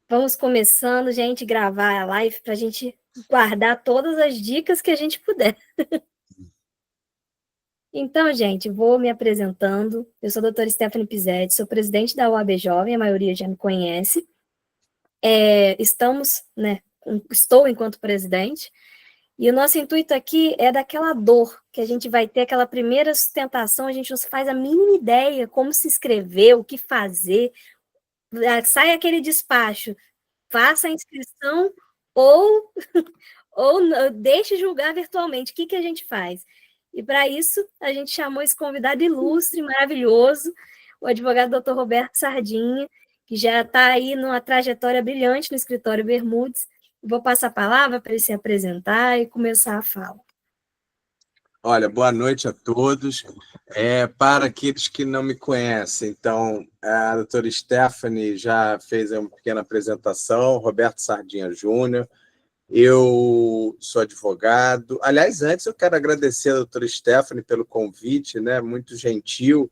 Vamos começando, gente, gravar a live para a gente guardar todas as dicas que a gente puder. Então, gente, vou me apresentando. Eu sou a doutora Stephanie Pizzetti, sou presidente da OAB Jovem, a maioria já me conhece. Estou enquanto presidente, e o nosso intuito aqui é daquela dor que a gente vai ter, aquela primeira sustentação, a gente não faz a mínima ideia como se inscrever, o que fazer, sai aquele despacho, faça a inscrição ou deixe julgar virtualmente. O que a gente faz? E para isso, a gente chamou esse convidado ilustre, maravilhoso, o advogado doutor Roberto Sardinha, que já está aí numa trajetória brilhante no escritório Bermudes. Vou passar a palavra para ele se apresentar e começar a fala. Olha, boa noite a todos. Para aqueles que não me conhecem, então, a doutora Stephanie já fez uma pequena apresentação, Roberto Sardinha Júnior, eu sou advogado. Aliás, antes eu quero agradecer a doutora Stephanie pelo convite, né? Muito gentil,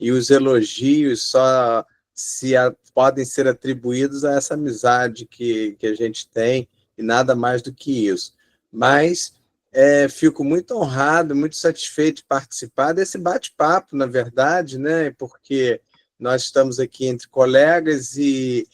e os elogios só podem ser atribuídos a essa amizade que a gente tem, e nada mais do que isso. Mas fico muito honrado, muito satisfeito de participar desse bate-papo, na verdade, né? Porque nós estamos aqui entre colegas e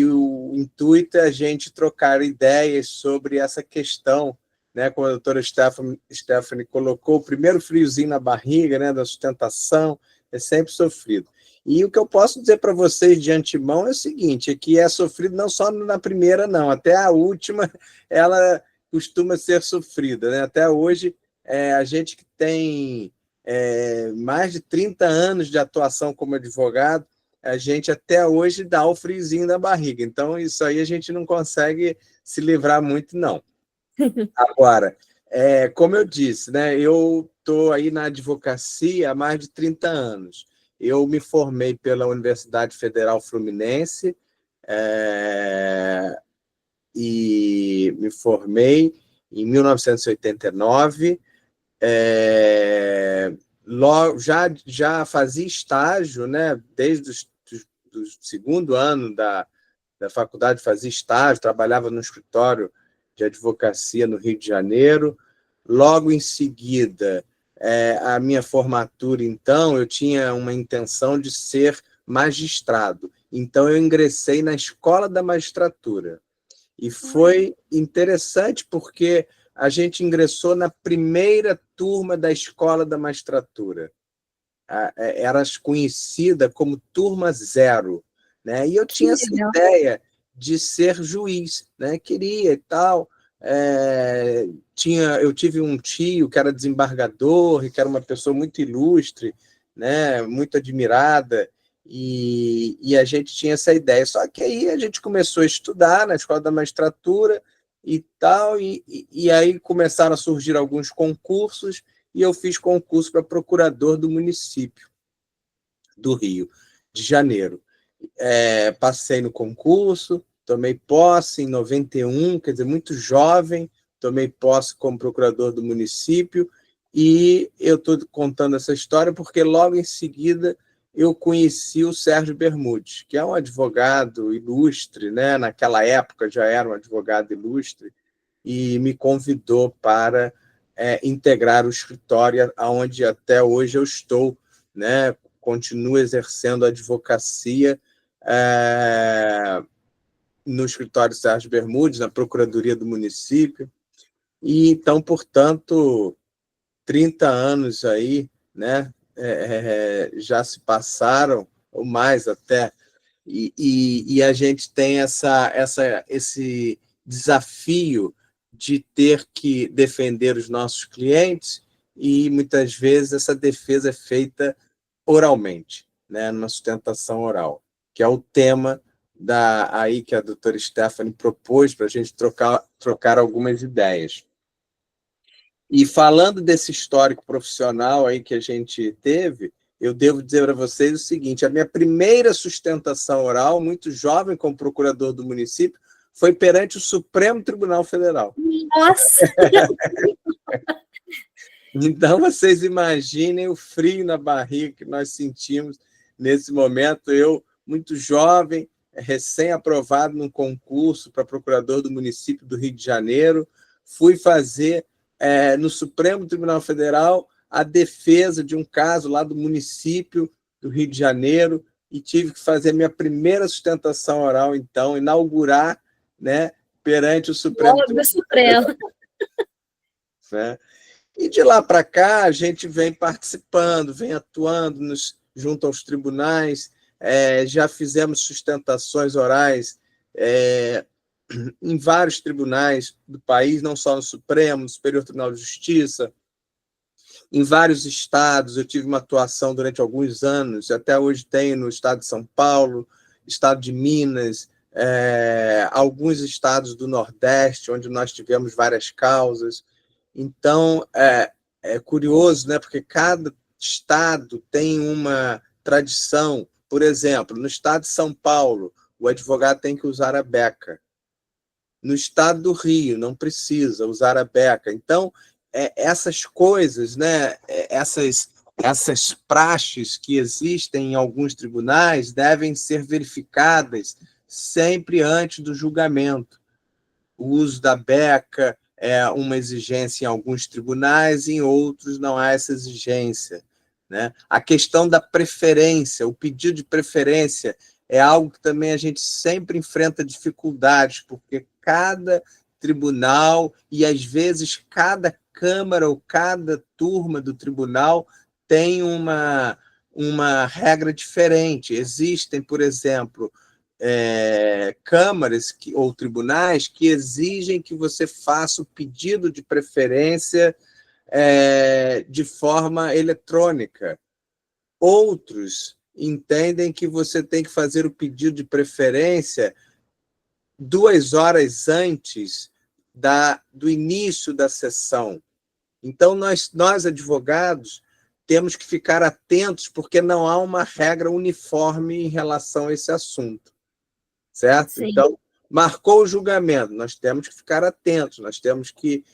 o intuito é a gente trocar ideias sobre essa questão, né? Como a doutora Stephanie colocou, o primeiro friozinho na barriga, né, da sustentação, é sempre sofrido. E o que eu posso dizer para vocês de antemão é o seguinte, é que é sofrido não só na primeira, não, até a última, ela costuma ser sofrida, né? Até hoje, a gente que tem mais de 30 anos de atuação como advogado, a gente até hoje dá o friozinho na barriga. Então, isso aí a gente não consegue se livrar muito, não. Agora, como eu disse, né, eu estou aí na advocacia há mais de 30 anos. Eu me formei pela Universidade Federal Fluminense e me formei em 1989. Já fazia estágio, né, desde do segundo ano da faculdade, fazia estágio, trabalhava no escritório de advocacia no Rio de Janeiro. Logo em seguida, a minha formatura, então, eu tinha uma intenção de ser magistrado. Então, eu ingressei na Escola da Magistratura. E foi interessante porque a gente ingressou na primeira turma da Escola da Magistratura. Era conhecida como Turma Zero, né? E eu tinha essa ideia de ser juiz, né? Queria e tal. Eu tive um tio que era desembargador e que era uma pessoa muito ilustre, né? Muito admirada, e a gente tinha essa ideia. Só que aí a gente começou a estudar na Escola da Magistratura e tal, e aí começaram a surgir alguns concursos, e eu fiz concurso para procurador do município do Rio de Janeiro. Passei no concurso, tomei posse em 91, quer dizer, muito jovem, tomei posse como procurador do município, e eu estou contando essa história porque logo em seguida eu conheci o Sérgio Bermudes, que é um advogado ilustre, né? Naquela época já era um advogado ilustre, e me convidou para integrar o escritório onde até hoje eu estou, né? Continuo exercendo a advocacia no escritório Sérgio Bermudes, na Procuradoria do município. E então, portanto, 30 anos aí, né? Já se passaram, ou mais até, e a gente tem esse desafio de ter que defender os nossos clientes, e muitas vezes essa defesa é feita oralmente, né, numa sustentação oral, que é o tema aí que a doutora Stephanie propôs para a gente trocar algumas ideias. E falando desse histórico profissional aí que a gente teve, eu devo dizer para vocês o seguinte: a minha primeira sustentação oral, muito jovem, como procurador do município, foi perante o Supremo Tribunal Federal. Nossa! Então, vocês imaginem o frio na barriga que nós sentimos nesse momento. Eu, muito jovem, recém-aprovado num concurso para procurador do município do Rio de Janeiro, fui fazer no Supremo Tribunal Federal a defesa de um caso lá do município do Rio de Janeiro e tive que fazer minha primeira sustentação oral, então, inaugurar, né, perante o Supremo Tribunal Supremo. Né? E de lá para cá, a gente vem participando, vem atuando junto aos tribunais, já fizemos sustentações orais em vários tribunais do país, não só no Supremo, no Superior Tribunal de Justiça, em vários estados. Eu tive uma atuação durante alguns anos, até hoje tenho no estado de São Paulo, estado de Minas, alguns estados do Nordeste, onde nós tivemos várias causas. Então, é curioso, né? Porque cada estado tem uma tradição. Por exemplo, no estado de São Paulo, o advogado tem que usar a beca. No estado do Rio, não precisa usar a beca. Então, essas coisas, né? Essas praxes que existem em alguns tribunais devem ser verificadas sempre antes do julgamento. O uso da beca é uma exigência em alguns tribunais, em outros não há essa exigência, né? A questão da preferência, o pedido de preferência, é algo que também a gente sempre enfrenta dificuldades, porque cada tribunal e, às vezes, cada Câmara ou cada turma do tribunal tem uma regra diferente. Existem, por exemplo, câmaras ou tribunais que exigem que você faça o pedido de preferência de forma eletrônica. Outros entendem que você tem que fazer o pedido de preferência 2 horas antes do início da sessão. Então, nós advogados, temos que ficar atentos, porque não há uma regra uniforme em relação a esse assunto. Certo? Sim. Então, marcou o julgamento, nós temos que ficar atentos, nós temos que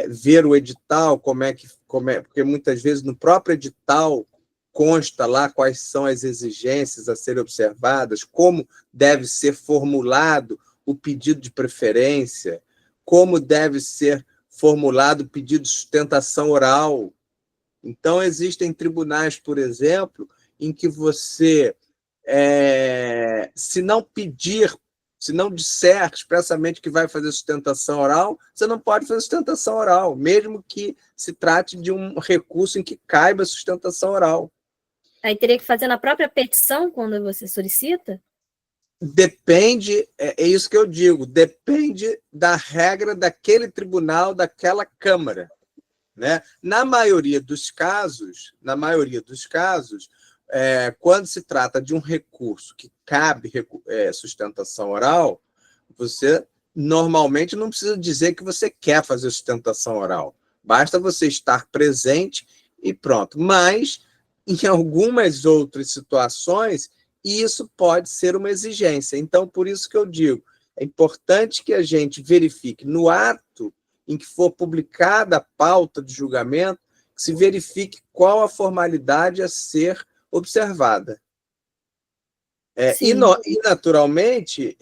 ver o edital, porque muitas vezes no próprio edital consta lá quais são as exigências a serem observadas, como deve ser formulado o pedido de preferência, como deve ser formulado o pedido de sustentação oral. Então, existem tribunais, por exemplo, em que você, se não pedir, se não disser expressamente que vai fazer sustentação oral, você não pode fazer sustentação oral, mesmo que se trate de um recurso em que caiba sustentação oral. Aí teria que fazer na própria petição, quando você solicita? Depende, é isso que eu digo, depende da regra daquele tribunal, daquela Câmara, né? Na maioria dos casos, quando se trata de um recurso que cabe sustentação oral, você normalmente não precisa dizer que você quer fazer sustentação oral. Basta você estar presente e pronto. Mas, em algumas outras situações, isso pode ser uma exigência. Então, por isso que eu digo, é importante que a gente verifique no ato em que for publicada a pauta de julgamento, que se verifique qual a formalidade a ser observada. E, naturalmente,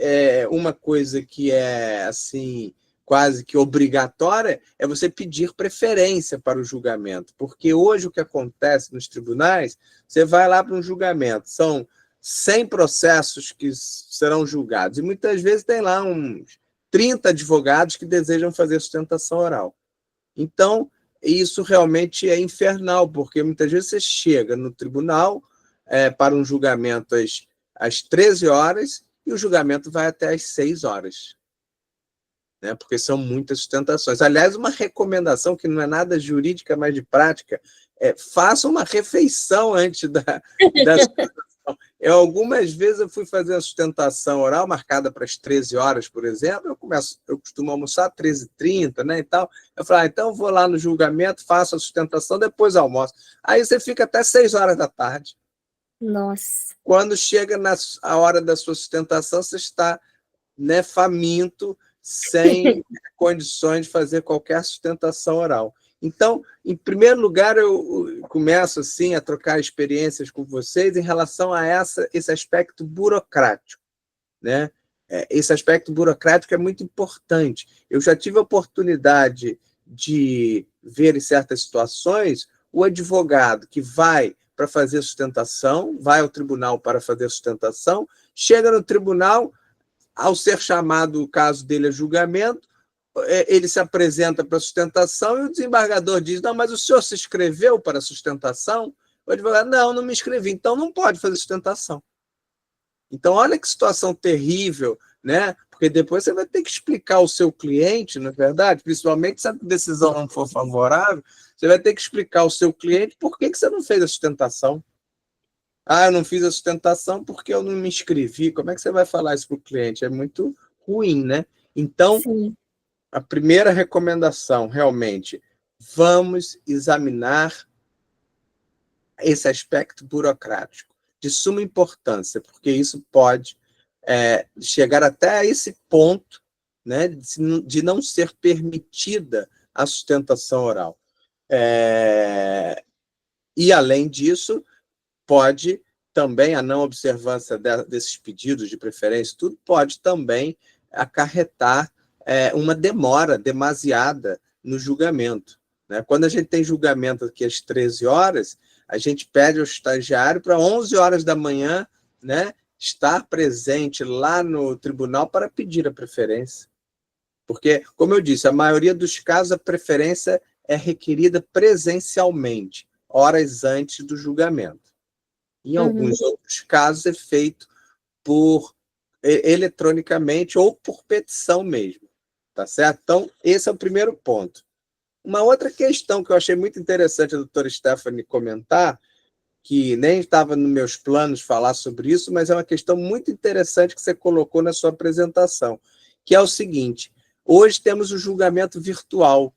uma coisa que é assim quase que obrigatória é você pedir preferência para o julgamento, porque hoje o que acontece nos tribunais, você vai lá para um julgamento, são 100 processos que serão julgados, e muitas vezes tem lá uns 30 advogados que desejam fazer sustentação oral. Então, isso realmente é infernal, porque muitas vezes você chega no tribunal para um julgamento às 13 horas e o julgamento vai até às 6 horas. Né? Porque são muitas sustentações. Aliás, uma recomendação que não é nada jurídica, mas de prática, faça uma refeição antes da sustentação. Algumas vezes eu fui fazer a sustentação oral marcada para as 13 horas, por exemplo, eu costumo almoçar às 13h30, né, e tal. Eu falei, então eu vou lá no julgamento, faço a sustentação, depois almoço. Aí você fica até 6 horas da tarde. Nossa. Quando chega a hora da sua sustentação, você está, né, faminto, sem condições de fazer qualquer sustentação oral. Então, em primeiro lugar, eu começo assim, a trocar experiências com vocês em relação a esse aspecto burocrático. né? Esse aspecto burocrático é muito importante. Eu já tive a oportunidade de ver em certas situações o advogado que vai para fazer sustentação, vai ao tribunal para fazer sustentação, chega no tribunal, ao ser chamado o caso dele a julgamento, ele se apresenta para a sustentação e o desembargador diz: não, mas o senhor se inscreveu para a sustentação? O advogado: não me inscrevi, então não pode fazer sustentação. Então, olha que situação terrível, né? Porque depois você vai ter que explicar ao seu cliente, não é verdade? Principalmente se a decisão não for favorável, você vai ter que explicar ao seu cliente por que você não fez a sustentação. Eu não fiz a sustentação porque eu não me inscrevi. Como é que você vai falar isso para o cliente? É muito ruim, né? Então, Sim. a primeira recomendação, realmente, vamos examinar esse aspecto burocrático, de suma importância, porque isso pode chegar até esse ponto, né, de não ser permitida a sustentação oral. E, além disso, pode também, a não observância desses pedidos de preferência, tudo pode também acarretar uma demora demasiada no julgamento, né? Quando a gente tem julgamento aqui às 13 horas, a gente pede ao estagiário para 11 horas da manhã, né, estar presente lá no tribunal para pedir a preferência. Porque, como eu disse, a maioria dos casos a preferência é requerida presencialmente, horas antes do julgamento. Em alguns outros casos é feito eletronicamente ou por petição mesmo, tá certo? Então, esse é o primeiro ponto. Uma outra questão que eu achei muito interessante a doutora Stephanie comentar, que nem estava nos meus planos falar sobre isso, mas é uma questão muito interessante que você colocou na sua apresentação, que é o seguinte: hoje temos o julgamento virtual.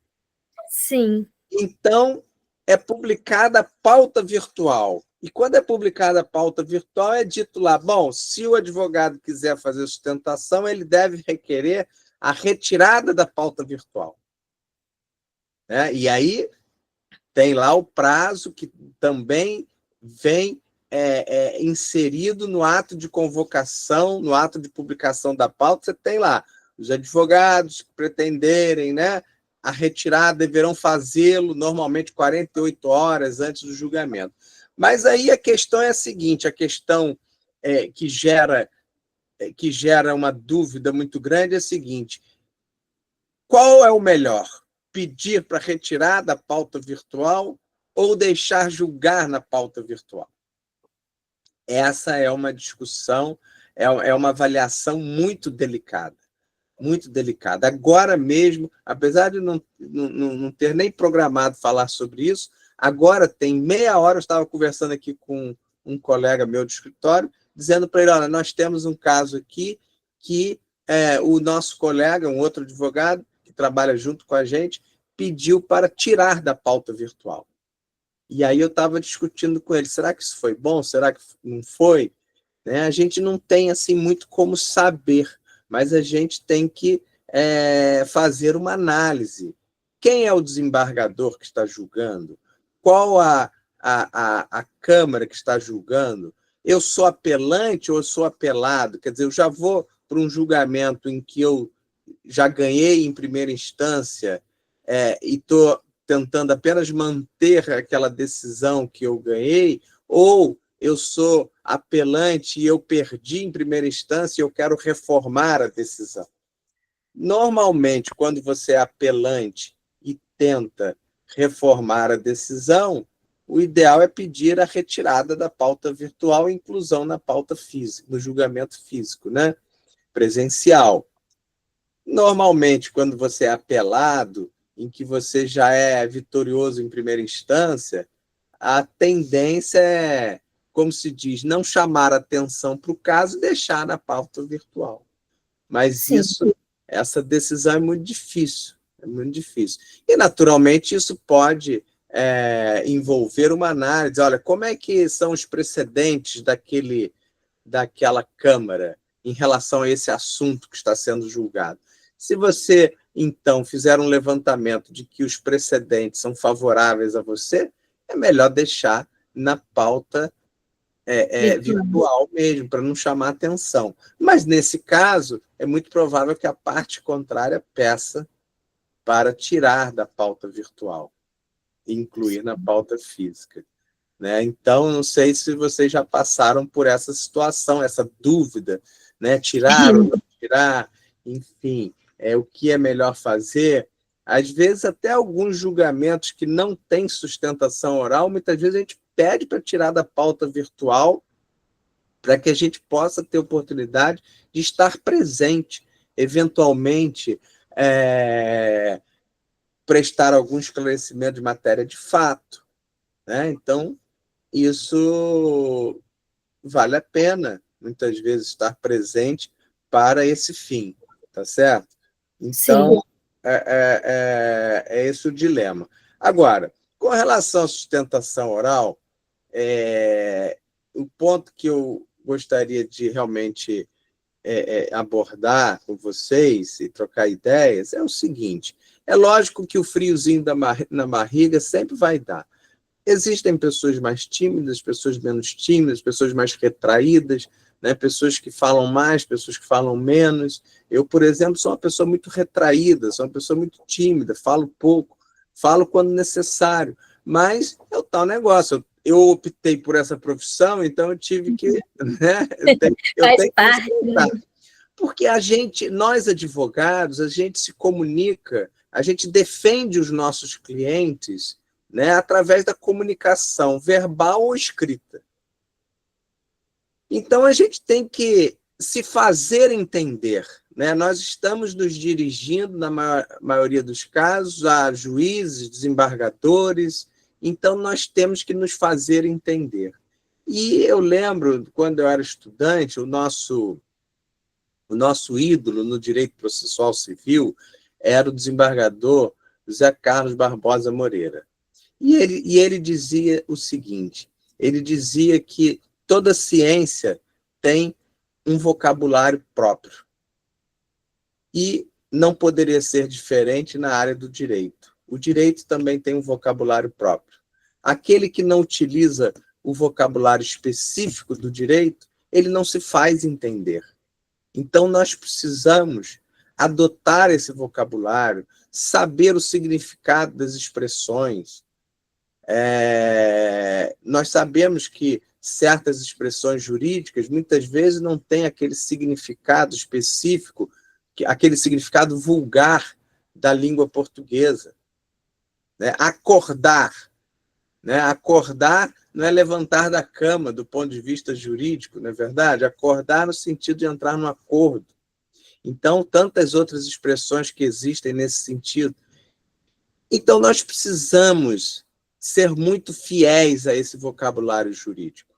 Sim. Então, é publicada a pauta virtual. E quando é publicada a pauta virtual, é dito lá: bom, se o advogado quiser fazer sustentação, ele deve requerer a retirada da pauta virtual. Né? E aí tem lá o prazo que também vem inserido no ato de convocação, no ato de publicação da pauta. Você tem lá os advogados que pretenderem, né, a retirada deverão fazê-lo normalmente 48 horas antes do julgamento. Mas aí a questão é a seguinte: a questão que gera uma dúvida muito grande é a seguinte: qual é o melhor? Pedir para retirar da pauta virtual ou deixar julgar na pauta virtual? Essa é uma discussão, é uma avaliação muito delicada. Muito delicada. Agora mesmo, apesar de não ter nem programado falar sobre isso, agora tem meia hora, eu estava conversando aqui com um colega meu do escritório, dizendo para ele: olha, nós temos um caso aqui que o nosso colega, um outro advogado, que trabalha junto com a gente, pediu para tirar da pauta virtual. E aí eu estava discutindo com ele: será que isso foi bom? Será que não foi? Né? A gente não tem assim muito como saber, mas a gente tem que fazer uma análise. Quem é o desembargador que está julgando? Qual a Câmara que está julgando? Eu sou apelante ou eu sou apelado? Quer dizer, eu já vou para um julgamento em que eu já ganhei em primeira instância e estou tentando apenas manter aquela decisão que eu ganhei, ou eu sou apelante e eu perdi em primeira instância e eu quero reformar a decisão. Normalmente, quando você é apelante e tenta reformar a decisão, o ideal é pedir a retirada da pauta virtual e inclusão na pauta física, no julgamento físico, né? Presencial. Normalmente, quando você é apelado, em que você já é vitorioso em primeira instância, a tendência é, como se diz, não chamar atenção para o caso e deixar na pauta virtual. Mas Sim. essa decisão é muito difícil. É muito difícil. E, naturalmente, isso pode envolver uma análise. Olha, como é que são os precedentes daquela Câmara em relação a esse assunto que está sendo julgado? Se você, então, fizer um levantamento de que os precedentes são favoráveis a você, é melhor deixar na pauta virtual mesmo, para não chamar atenção. Mas, nesse caso, é muito provável que a parte contrária peça para tirar da pauta virtual e incluir na pauta física. Né? Então, não sei se vocês já passaram por essa situação, essa dúvida, né? Tirar ou não tirar, enfim, o que é melhor fazer. Às vezes, até alguns julgamentos que não têm sustentação oral, muitas vezes a gente pede para tirar da pauta virtual para que a gente possa ter oportunidade de estar presente, eventualmente prestar algum esclarecimento de matéria de fato. Né? Então, isso vale a pena, muitas vezes, estar presente para esse fim, tá certo? Então, é esse o dilema. Agora, com relação à sustentação oral, o ponto que eu gostaria de realmente abordar com vocês e trocar ideias é o seguinte: é lógico que o friozinho na barriga sempre vai dar. Existem pessoas mais tímidas, pessoas menos tímidas, pessoas mais retraídas, né? Pessoas que falam mais, pessoas que falam menos. Eu, por exemplo, sou uma pessoa muito retraída, sou uma pessoa muito tímida, falo pouco, falo quando necessário, mas é o tal negócio. Eu optei por essa profissão, então eu tive que... Né? Eu tenho que respeitar. Porque nós advogados, a gente se comunica, a gente defende os nossos clientes, né, através da comunicação verbal ou escrita. Então, a gente tem que se fazer entender. Né? Nós estamos nos dirigindo, na maioria dos casos, a juízes, desembargadores, então nós temos que nos fazer entender. E eu lembro, quando eu era estudante, o nosso ídolo no direito processual civil era o desembargador José Carlos Barbosa Moreira. E ele dizia o seguinte: ele dizia que toda ciência tem um vocabulário próprio. E não poderia ser diferente na área do direito. O direito também tem um vocabulário próprio. Aquele que não utiliza o vocabulário específico do direito, ele não se faz entender. Então, nós precisamos adotar esse vocabulário, saber o significado das expressões. Nós sabemos que certas expressões jurídicas muitas vezes não têm aquele significado específico, aquele significado vulgar da língua portuguesa. Né? Acordar. Né? Acordar não é levantar da cama do ponto de vista jurídico, não é verdade? Acordar no sentido de entrar num acordo. Então, tantas outras expressões que existem nesse sentido. Então, nós precisamos ser muito fiéis a esse vocabulário jurídico,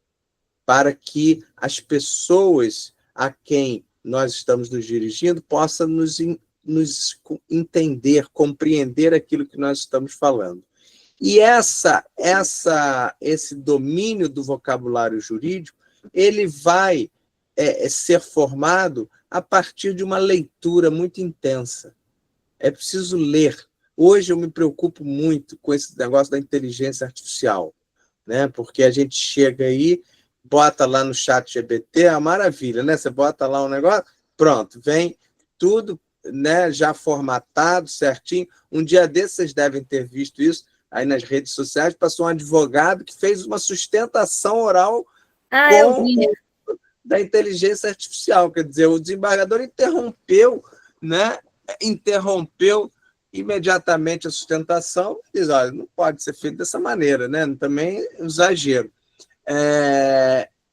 para que as pessoas a quem nós estamos nos dirigindo possam nos entender, compreender aquilo que nós estamos falando. E esse domínio do vocabulário jurídico, ele vai ser formado a partir de uma leitura muito intensa. É preciso ler. Hoje eu me preocupo muito com esse negócio da inteligência artificial, né? Porque a gente chega aí, bota lá no chat GPT, é uma maravilha, né? Você bota lá um negócio, pronto, vem tudo, né, já formatado, certinho. Um dia desses vocês devem ter visto isso aí nas redes sociais, passou um advogado que fez uma sustentação oral da inteligência artificial. Quer dizer, o desembargador interrompeu imediatamente a sustentação e diz: olha, não pode ser feito dessa maneira, né? Também é um exagero.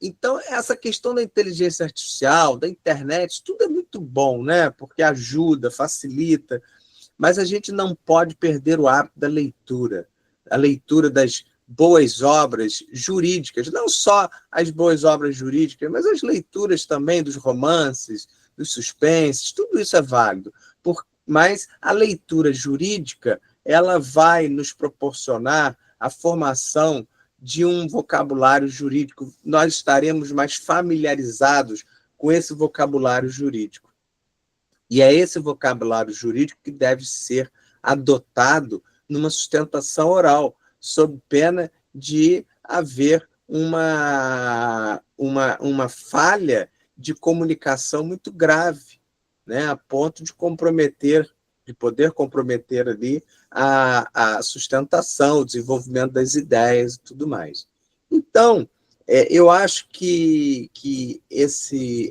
Então, essa questão da inteligência artificial, da internet, tudo é muito bom, né? Porque ajuda, facilita, mas a gente não pode perder o hábito da leitura, a leitura das boas obras jurídicas, não só as boas obras jurídicas, mas as leituras também dos romances, dos suspenses, tudo isso é válido. Mas a leitura jurídica, ela vai nos proporcionar a formação de um vocabulário jurídico. Nós estaremos mais familiarizados com esse vocabulário jurídico. E é esse vocabulário jurídico que deve ser adotado numa sustentação oral, sob pena de haver uma falha de comunicação muito grave, né, a ponto de poder comprometer ali a sustentação, o desenvolvimento das ideias e tudo mais. Então, eu acho que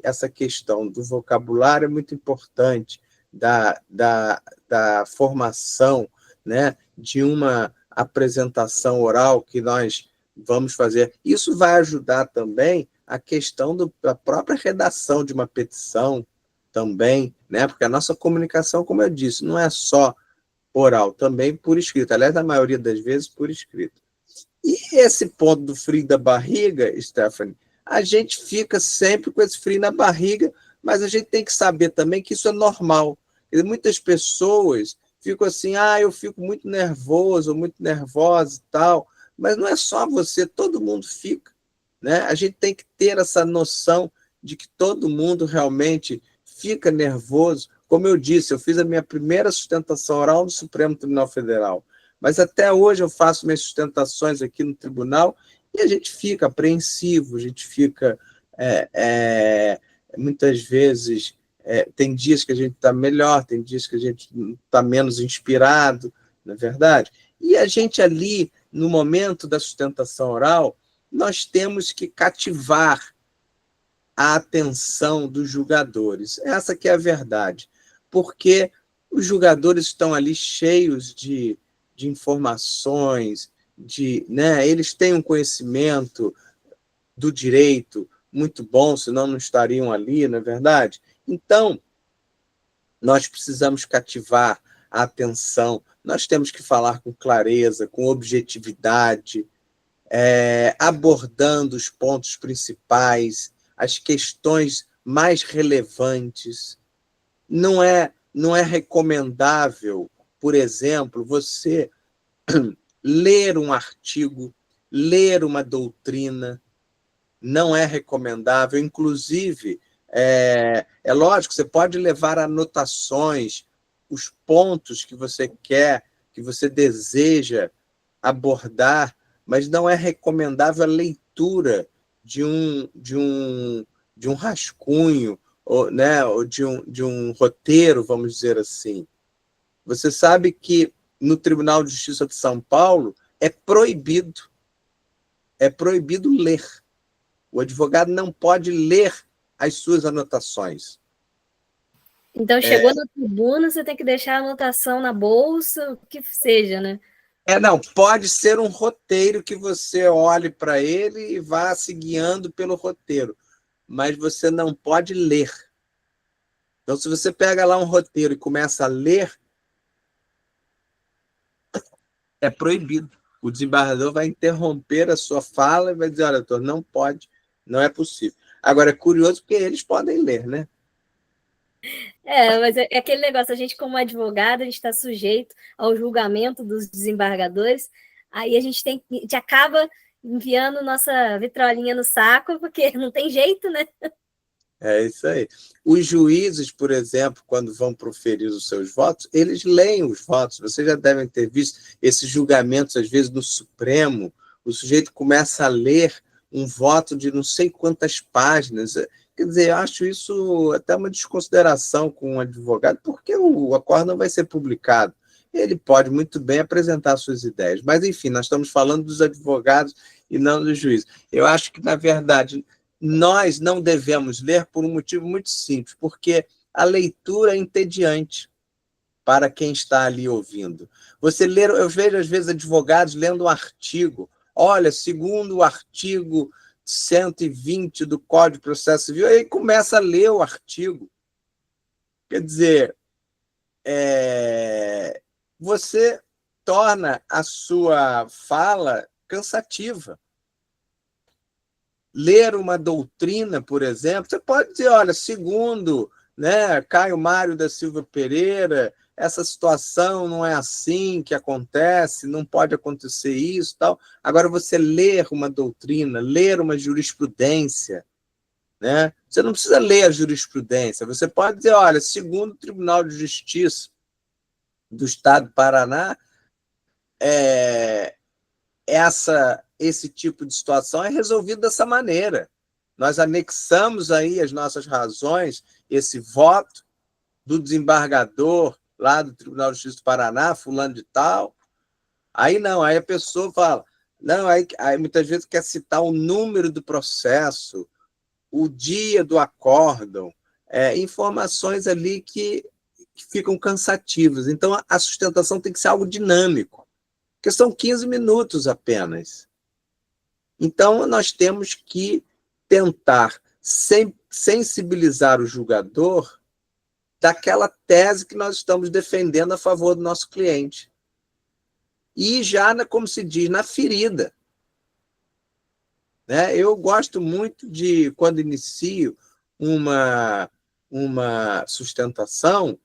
essa questão do vocabulário é muito importante, da formação, né, de uma apresentação oral que nós vamos fazer. Isso vai ajudar também a questão da própria redação de uma petição também, né? Porque a nossa comunicação, como eu disse, não é só oral, também por escrito. Aliás, na maioria das vezes, por escrito. E esse ponto do frio da barriga, Stephanie, a gente fica sempre com esse frio na barriga, mas a gente tem que saber também que isso é normal. E muitas pessoas ficam assim, eu fico muito nervoso, muito nervosa e tal, mas não é só você, todo mundo fica, né? A gente tem que ter essa noção de que todo mundo realmente fica nervoso. Como eu disse, eu fiz a minha primeira sustentação oral no Supremo Tribunal Federal, mas até hoje eu faço minhas sustentações aqui no tribunal e a gente fica apreensivo, a gente fica, muitas vezes, tem dias que a gente está melhor, tem dias que a gente está menos inspirado, não é verdade? E a gente ali, no momento da sustentação oral, nós temos que cativar a atenção dos julgadores. Essa que é a verdade, porque os julgadores estão ali cheios de informações, né, eles têm um conhecimento do direito muito bom, senão não estariam ali, não é verdade? Então, nós precisamos cativar a atenção, nós temos que falar com clareza, com objetividade, abordando os pontos principais, as questões mais relevantes. Não é recomendável, por exemplo, você ler um artigo, ler uma doutrina, não é recomendável. Inclusive, é lógico, você pode levar anotações, os pontos que você quer, que você deseja abordar, mas não é recomendável a leitura de um rascunho, né, ou de um roteiro, vamos dizer assim. Você sabe que no Tribunal de Justiça de São Paulo é proibido ler. O advogado não pode ler as suas anotações. Então, chegou na tribuna, você tem que deixar a anotação na bolsa, o que seja, né? Não, pode ser um roteiro que você olhe para ele e vá se guiando pelo roteiro, mas você não pode ler. Então, se você pega lá um roteiro e começa a ler, é proibido. O desembargador vai interromper a sua fala e vai dizer, olha, doutor, não pode, não é possível. Agora, é curioso porque eles podem ler, né? Mas é aquele negócio, a gente como advogado, a gente está sujeito ao julgamento dos desembargadores, aí a gente acaba enviando nossa vitrolinha no saco, porque não tem jeito, né? É isso aí. Os juízes, por exemplo, quando vão proferir os seus votos, eles leem os votos. Vocês já devem ter visto esses julgamentos, às vezes, no Supremo. O sujeito começa a ler um voto de não sei quantas páginas. Quer dizer, eu acho isso até uma desconsideração com um advogado, porque o acórdão vai ser publicado. Ele pode muito bem apresentar suas ideias. Mas, enfim, nós estamos falando dos advogados e não dos juízes. Eu acho que, na verdade, nós não devemos ler por um motivo muito simples, porque a leitura é entediante para quem está ali ouvindo. Eu vejo, às vezes, advogados lendo um artigo. Olha, segundo o artigo 120 do Código de Processo Civil, aí começa a ler o artigo. Quer dizer, você torna a sua fala cansativa. Ler uma doutrina, por exemplo, você pode dizer, olha, segundo, né, Caio Mário da Silva Pereira, essa situação não é assim que acontece, não pode acontecer isso, tal. Agora, você ler uma doutrina, ler uma jurisprudência, né? Você não precisa ler a jurisprudência, você pode dizer, olha, segundo o Tribunal de Justiça do Estado do Paraná, esse tipo de situação é resolvido dessa maneira. Nós anexamos aí as nossas razões, esse voto do desembargador lá do Tribunal de Justiça do Paraná, fulano de tal. Aí não, aí a pessoa fala, não, aí muitas vezes quer citar o número do processo, o dia do acórdão, informações ali que ficam cansativas. Então, a sustentação tem que ser algo dinâmico, porque são 15 minutos apenas. Então, nós temos que tentar sensibilizar o julgador daquela tese que nós estamos defendendo a favor do nosso cliente. E já, como se diz, na ferida. Né? Eu gosto muito de, quando inicio uma sustentação,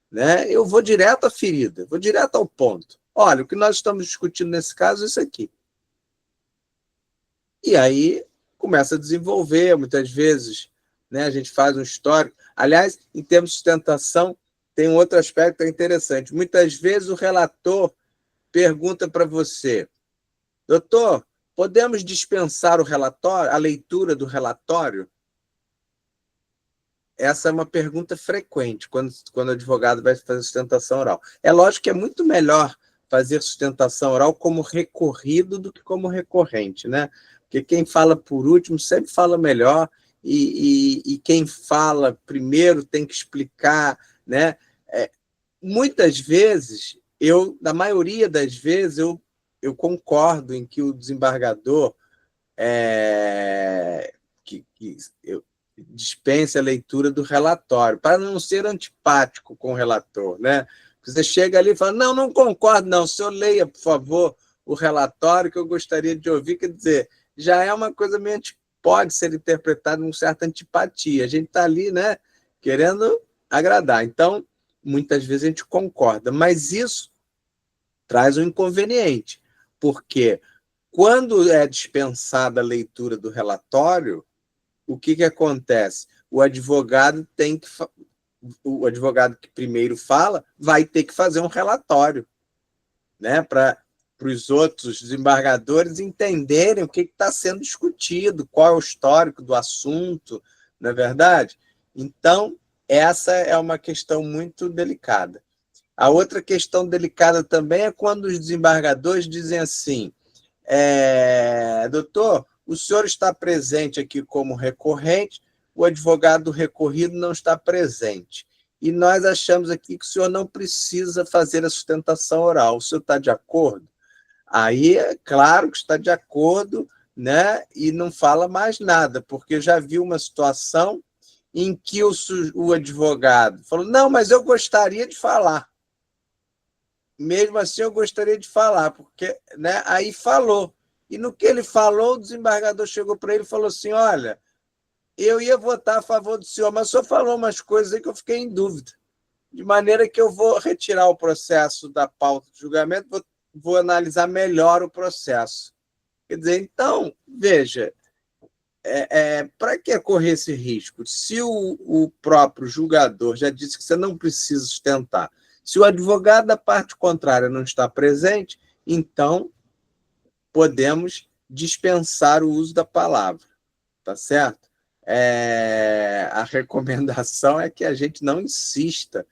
né, eu vou direto à ferida, vou direto ao ponto. Olha, o que nós estamos discutindo nesse caso é isso aqui. E aí começa a desenvolver, muitas vezes, né, a gente faz um histórico. Aliás, em termos de sustentação, tem um outro aspecto interessante. Muitas vezes o relator pergunta para você, doutor, podemos dispensar o relatório, a leitura do relatório? Essa é uma pergunta frequente quando o advogado vai fazer sustentação oral. É lógico que é muito melhor fazer sustentação oral como recorrido do que como recorrente, né? Porque quem fala por último sempre fala melhor e quem fala primeiro tem que explicar, né? Muitas vezes, na maioria das vezes, eu concordo em que o desembargador dispense a leitura do relatório, para não ser antipático com o relator, né? Você chega ali e fala, não concordo, não, o senhor leia, por favor, o relatório que eu gostaria de ouvir, quer dizer, já é uma coisa meio pode ser interpretada com certa antipatia, a gente está ali, né, querendo agradar, então, muitas vezes a gente concorda, mas isso traz um inconveniente, porque quando é dispensada a leitura do relatório, o que acontece? O advogado que primeiro fala vai ter que fazer um relatório, né, para os outros desembargadores entenderem o que está sendo discutido, qual é o histórico do assunto, não é verdade? Então, essa é uma questão muito delicada. A outra questão delicada também é quando os desembargadores dizem assim, doutor, o senhor está presente aqui como recorrente, o advogado do recorrido não está presente. E nós achamos aqui que o senhor não precisa fazer a sustentação oral. O senhor está de acordo? Aí é claro que está de acordo, né? E não fala mais nada, porque eu já vi uma situação em que o advogado falou, não, mas eu gostaria de falar. Mesmo assim, eu gostaria de falar, porque, né, aí falou. E no que ele falou, o desembargador chegou para ele e falou assim, olha, eu ia votar a favor do senhor, mas o senhor falou umas coisas aí que eu fiquei em dúvida. De maneira que eu vou retirar o processo da pauta de julgamento, vou analisar melhor o processo. Quer dizer, então, veja, para que correr esse risco? Se o próprio julgador já disse que você não precisa sustentar, se o advogado da parte contrária não está presente, então podemos dispensar o uso da palavra, tá certo? A recomendação é que a gente não insista,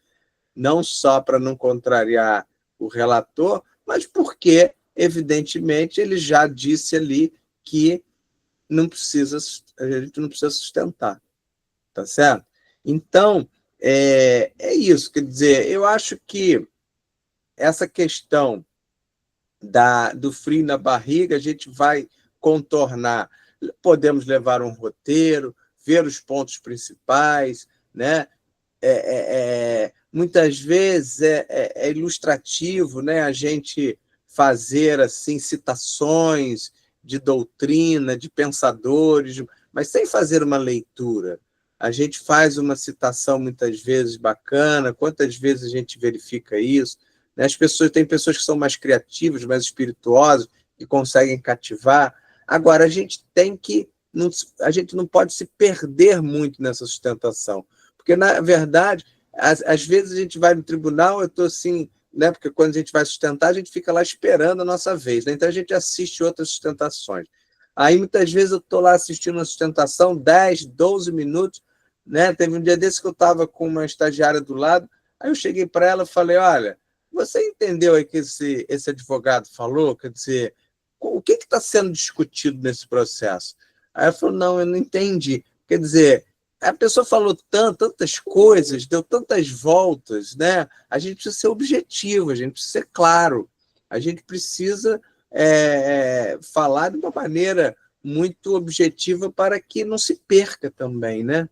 não só para não contrariar o relator, mas porque, evidentemente, ele já disse ali que a gente não precisa sustentar, tá certo? Então, é isso, quer dizer, eu acho que essa questão do frio na barriga, a gente vai contornar, podemos levar um roteiro, ver os pontos principais, né? Muitas vezes é ilustrativo, né, a gente fazer assim, citações de doutrina, de pensadores, mas sem fazer uma leitura. A gente faz uma citação muitas vezes bacana, quantas vezes a gente verifica isso? Né? Tem pessoas que são mais criativas, mais espirituosas, que conseguem cativar. Agora, a gente não pode se perder muito nessa sustentação, porque, na verdade, às vezes a gente vai no tribunal, eu estou assim, né? Porque quando a gente vai sustentar, a gente fica lá esperando a nossa vez, né? Então a gente assiste outras sustentações. Aí muitas vezes eu estou lá assistindo uma sustentação, 10, 12 minutos, né? Teve um dia desse que eu estava com uma estagiária do lado, aí eu cheguei para ela e falei, olha, você entendeu aí que esse advogado falou? Quer dizer, o que está sendo discutido nesse processo? Aí ela falou, não, eu não entendi. Quer dizer, a pessoa falou tantas coisas, deu tantas voltas, né? A gente precisa ser objetivo, a gente precisa ser claro, a gente precisa falar de uma maneira muito objetiva para que não se perca também, né?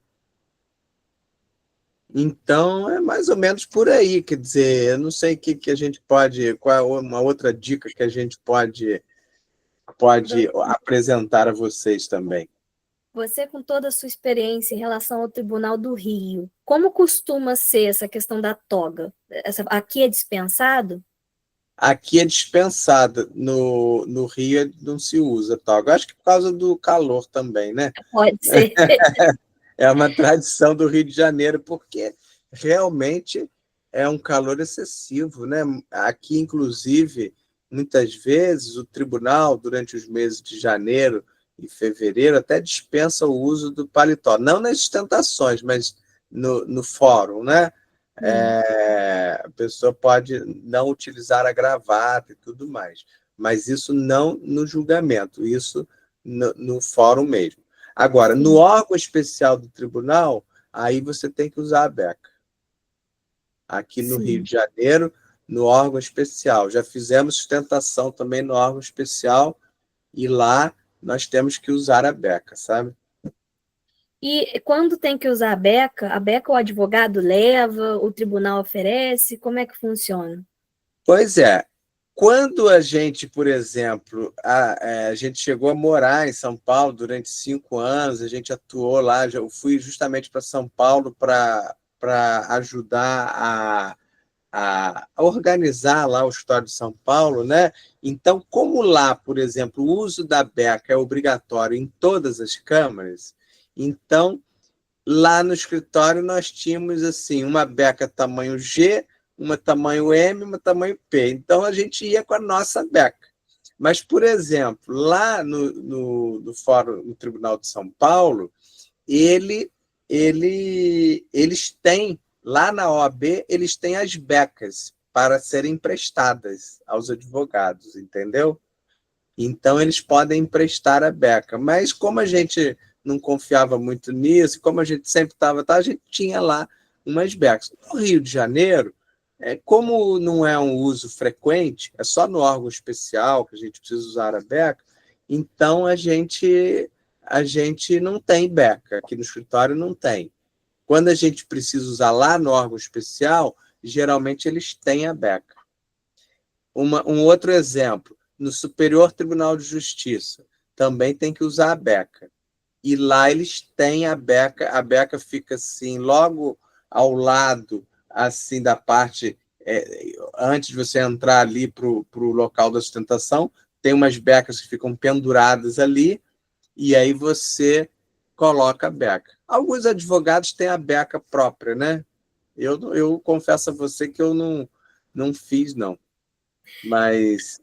Então, é mais ou menos por aí, quer dizer, eu não sei o que a gente pode, qual é uma outra dica que a gente pode apresentar a vocês também. Você, com toda a sua experiência em relação ao Tribunal do Rio, como costuma ser essa questão da toga? Aqui é dispensado? Aqui é dispensada, no Rio não se usa toga. Acho que por causa do calor também, né? Pode ser. É uma tradição do Rio de Janeiro, porque realmente é um calor excessivo, né? Aqui, inclusive, muitas vezes o tribunal, durante os meses de janeiro e fevereiro, até dispensa o uso do paletó. Não nas sustentações, mas no fórum, né? A pessoa pode não utilizar a gravata e tudo mais, mas isso não no julgamento, isso no fórum mesmo. Agora, no órgão especial do tribunal, aí você tem que usar a beca. Aqui no Rio de Janeiro, no órgão especial. Já fizemos sustentação também no órgão especial e lá nós temos que usar a beca, sabe? E quando tem que usar a beca o advogado leva, o tribunal oferece, como é que funciona? Pois é. Quando a gente, por exemplo, a gente chegou a morar em São Paulo durante 5 anos, a gente atuou lá, eu fui justamente para São Paulo para ajudar a organizar lá o escritório de São Paulo, né? Então, como lá, por exemplo, o uso da beca é obrigatório em todas as câmaras, então lá no escritório nós tínhamos assim uma beca tamanho G, uma tamanho M, uma tamanho P. Então a gente ia com a nossa beca. Mas, por exemplo, lá no Fórum, no Tribunal de São Paulo, eles têm, lá na OAB, eles têm as becas para serem emprestadas aos advogados, entendeu? Então, eles podem emprestar a beca. Mas, como a gente não confiava muito nisso, como a gente sempre estava, a gente tinha lá umas becas. No Rio de Janeiro, como não é um uso frequente, é só no órgão especial que a gente precisa usar a beca, então a gente não tem beca, aqui no escritório não tem. Quando a gente precisa usar lá no órgão especial, geralmente eles têm a beca. Um outro exemplo, no Superior Tribunal de Justiça, também tem que usar a beca. E lá eles têm a beca fica assim, logo ao lado assim da parte, antes de você entrar ali para o local da sustentação, tem umas becas que ficam penduradas ali, e aí você coloca a beca. Alguns advogados têm a beca própria, né? Eu confesso a você que eu não fiz, não. Mas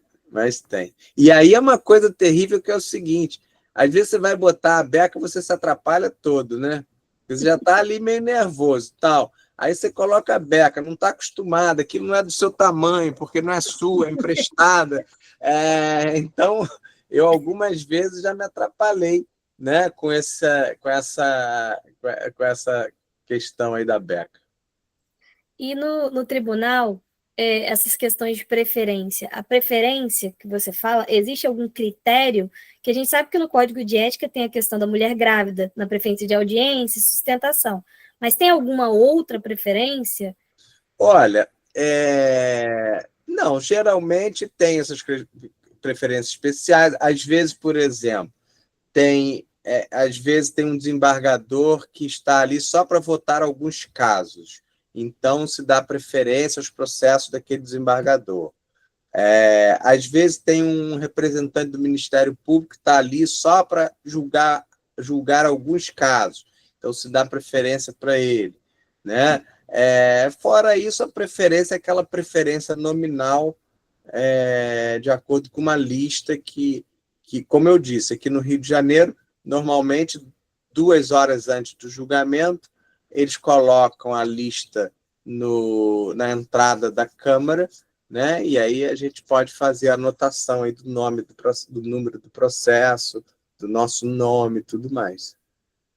tem. E aí é uma coisa terrível que é o seguinte, às vezes você vai botar a beca, você se atrapalha todo, né? Você já está ali meio nervoso e tal. Aí você coloca a beca, não está acostumada, aquilo não é do seu tamanho, porque não é sua, é emprestada. Então, eu algumas vezes já me atrapalhei, né, com essa questão aí da beca. E no tribunal, essas questões de preferência, a preferência que você fala, existe algum critério? Que a gente sabe que no Código de Ética tem a questão da mulher grávida, na preferência de audiência e sustentação. Mas tem alguma outra preferência? Olha, não, geralmente tem essas preferências especiais. Às vezes, por exemplo, às vezes tem um desembargador que está ali só para votar alguns casos. Então, se dá preferência aos processos daquele desembargador. Às vezes tem um representante do Ministério Público que está ali só para julgar alguns casos. Então, se dá preferência para ele, né? Fora isso, a preferência é aquela preferência nominal, de acordo com uma lista que, como eu disse, aqui no Rio de Janeiro, normalmente 2 horas antes do julgamento, eles colocam a lista na entrada da Câmara, né? E aí a gente pode fazer a anotação aí do nome, do número do processo, do nosso nome e tudo mais.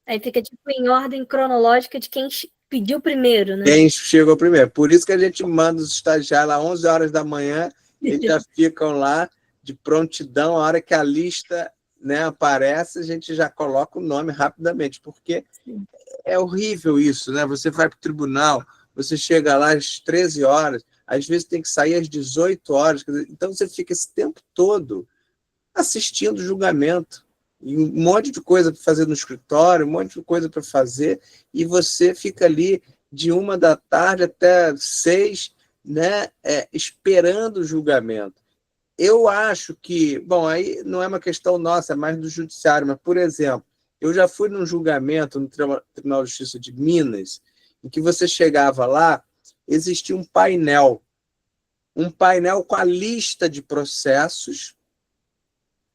Aí fica tipo em ordem cronológica de quem pediu primeiro, né? Quem chegou primeiro. Por isso que a gente manda os estagiários lá 11 horas da manhã, eles já ficam lá de prontidão, a hora que a lista, né, aparece, a gente já coloca o nome rapidamente, porque Sim. É horrível isso, né? Você vai para o tribunal, você chega lá às 13 horas, às vezes tem que sair às 18 horas, então você fica esse tempo todo assistindo o julgamento, e um monte de coisa para fazer no escritório, um monte de coisa para fazer, e você fica ali de 1 da tarde até 6, né, esperando o julgamento. Eu acho que, bom, aí não é uma questão nossa, é mais do judiciário, mas, por exemplo, eu já fui num julgamento no Tribunal de Justiça de Minas, em que você chegava lá, existia um painel com a lista de processos,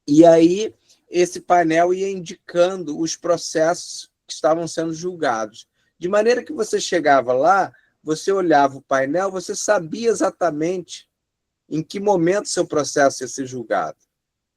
e aí esse painel ia indicando os processos que estavam sendo julgados. De maneira que você chegava lá, você olhava o painel, você sabia exatamente em que momento seu processo ia ser julgado.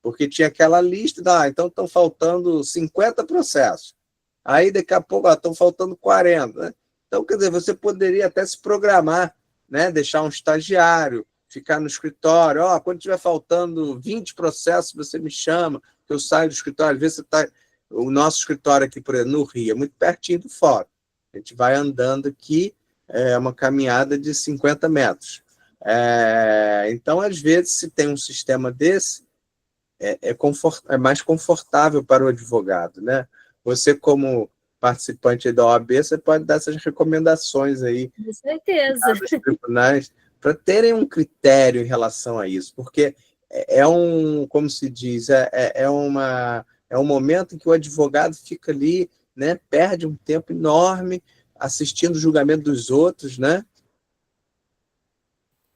Porque tinha aquela lista, então estão faltando 50 processos. Aí, daqui a pouco, estão faltando 40. Né? Então, quer dizer, você poderia até se programar, né? Deixar um estagiário, ficar no escritório. Quando tiver faltando 20 processos, você me chama, que eu saio do escritório. Às vezes você está... O nosso escritório aqui, por exemplo, no Rio, é muito pertinho do fórum. A gente vai andando aqui, é uma caminhada de 50 metros. Então, às vezes, se tem um sistema desse, é mais confortável para o advogado, né? Você, como participante da OAB, você pode dar essas recomendações aí. Com certeza. Dos tribunais, para terem um critério em relação a isso, porque como se diz, é um momento em que o advogado fica ali, né? Perde um tempo enorme assistindo o julgamento dos outros, né?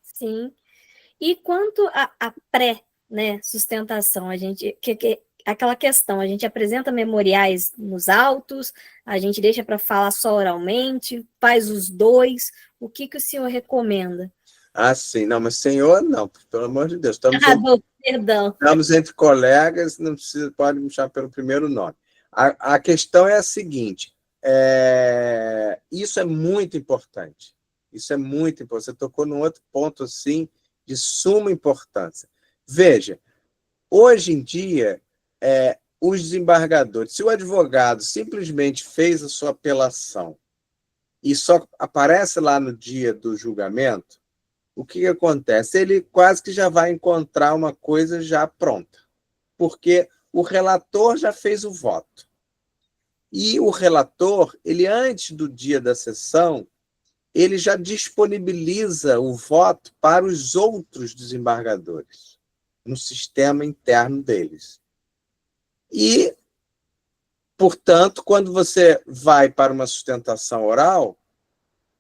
Sim. E quanto à pré, né, sustentação, aquela questão, a gente apresenta memoriais nos autos, a gente deixa para falar só oralmente, faz os dois, o que o senhor recomenda? Sim, não, mas senhor, não, pelo amor de Deus, Perdão. Estamos entre colegas, não precisa, pode me chamar pelo primeiro nome. A questão é a seguinte, isso é muito importante. Isso é muito importante. Você tocou num outro ponto assim, de suma importância. Veja, hoje em dia, os desembargadores, se o advogado simplesmente fez a sua apelação e só aparece lá no dia do julgamento, o que acontece? Ele quase que já vai encontrar uma coisa já pronta, porque o relator já fez o voto. E o relator, ele antes do dia da sessão, ele já disponibiliza o voto para os outros desembargadores, no sistema interno deles. E, portanto, quando você vai para uma sustentação oral,